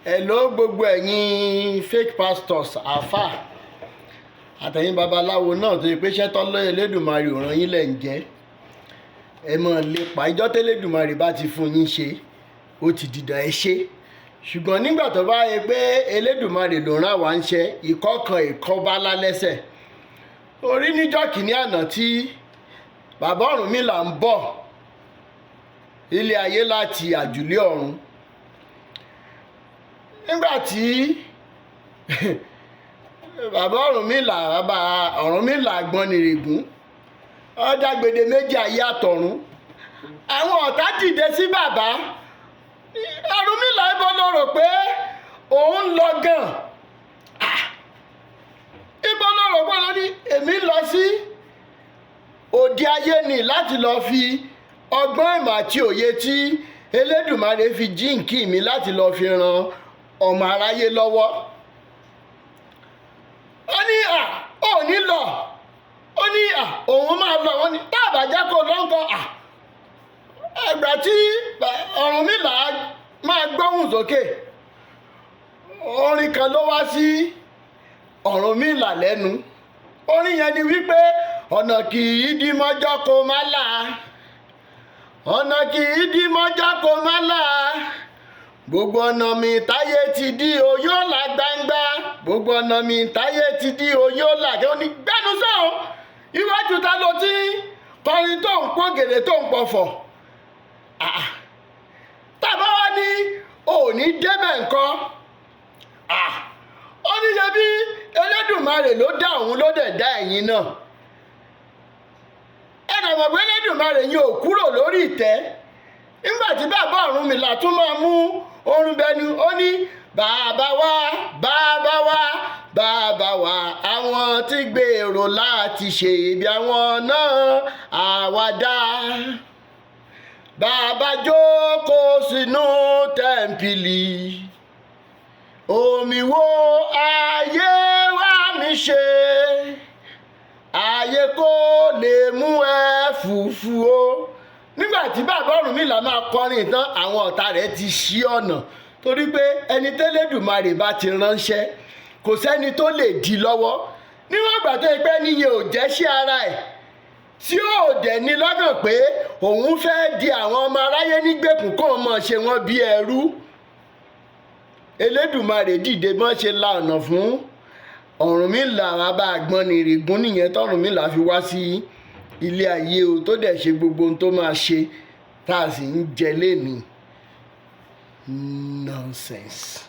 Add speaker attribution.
Speaker 1: Hello gbogbo ẹ̀yin fake pastors àfà àtẹ̀yin babaláwo náà tó yẹ pé iṣẹ́ tọ́lọ́ Elédùmarè ò rán yín lẹ̀ ń jẹ́ ẹ mọ̀ lépa ìjọ́ tẹ́lẹ̀dùmarè bá ti fún yín ṣe ó ti dìdàn ẹ ṣe ṣùgbọ́n nígbà tó bá yẹ pé Elédùmarè ló rán àwa ń ṣe ìkọ́kan ìkọ́bálá lẹ́sẹ̀ orí níjọ́ kìíní àná tí bàbá Ọ̀rúnmìlà ń bọ̀ ilé ayé láti àjùlé ọ̀run nígbà tí bàbá Ọ̀rúnmìlà Gbọ́nìrègún ọ̀dàgbèdè méjì ayé àtọ̀run àwọn ọ̀tá dìde sí bàbá Ọ̀rúnmìlà ibo ló rò pé òun lọ gan ibo ló rò pé òun ní èmi lọ sí òde ayé ni láti lọ fi ọgbọ́n ìmọ̀ àti òye tí Elédùmarè fi jíǹkì mi láti lọ fi ran ọmọ aráyé lọ́wọ́ ó ní ò ní lọ ó ní òun máa lọ wọ́n ní tá àbájá kó lọ́ńkọ́ ẹgbà tí Ọ̀rúnmìlà máa gbóhùn sókè orin kan ló wá sí Ọ̀rúnmìlà lẹ́nu orin yẹn ni wípé ọ̀nà kì í dí mọ́jọ́ kó má là ọ̀nà kì í dí mọ́jọ́ kó má là gbogbo ọ̀nà mi táyé ti dí oyó là gbangba gbogbo ọ̀nà mi táyé ti dí oyó là kí wọ́n ní gbẹ́nu sọ̀rọ̀ iwájú ta ló ti kọrin tó ń pọ́ gèrè tó ń pọ̀fọ̀ tàbá wá ní òní débẹ̀ nǹkan ó ní ṣe bí Elédùmarè ló dá òun ló dẹ̀ dá ẹ̀yin náà ẹ̀dà mọ̀ pé Elédùmarè yín ò kúrò lórí ìtẹ́ nígbà tí bàbá Ọ̀rúnmìlà tún máa mú orin bẹnu ó ní bàbá wa bàbá wa bàbá wa àwọn tí gbèrò láti ṣe ibi àwọn náà àwàdà bàbá jókòó sínú tẹ́ḿpìlì omi wo ayé wa mi ṣe ayé kó lè mú ẹ fùfú o nígbà tí bàbá Ọ̀rúnmìlà máa kọrin tán àwọn ọ̀tá rẹ̀ ti ṣí ọ̀nà torí pé ẹni tẹ́lẹ̀dùmarè bá ti ránṣẹ́ kò sẹ́ni tó lè dí lọ́wọ́ níwọ̀n ìgbà tó yẹ pé níyẹn ò jẹ́ sí ara ẹ̀ tí ò dẹ̀ ní lọ́gàn pé òun fẹ́ di àwọn ọmọ aráyé nígbèkùn kó mọ̀ ṣe wọ́n bí ẹrú Elédùmarè dìde mọ́ ṣe la ọ̀nà fún Ọ̀rúnmìlà bàbá Gbọ́nìrègún nìyẹn tọ́rúnmìlà fi wá sí ilé ayé o tó dẹ̀ ṣe gbogbo ohun tó máa ṣe tá a sì ń jẹ lénìí nonsense.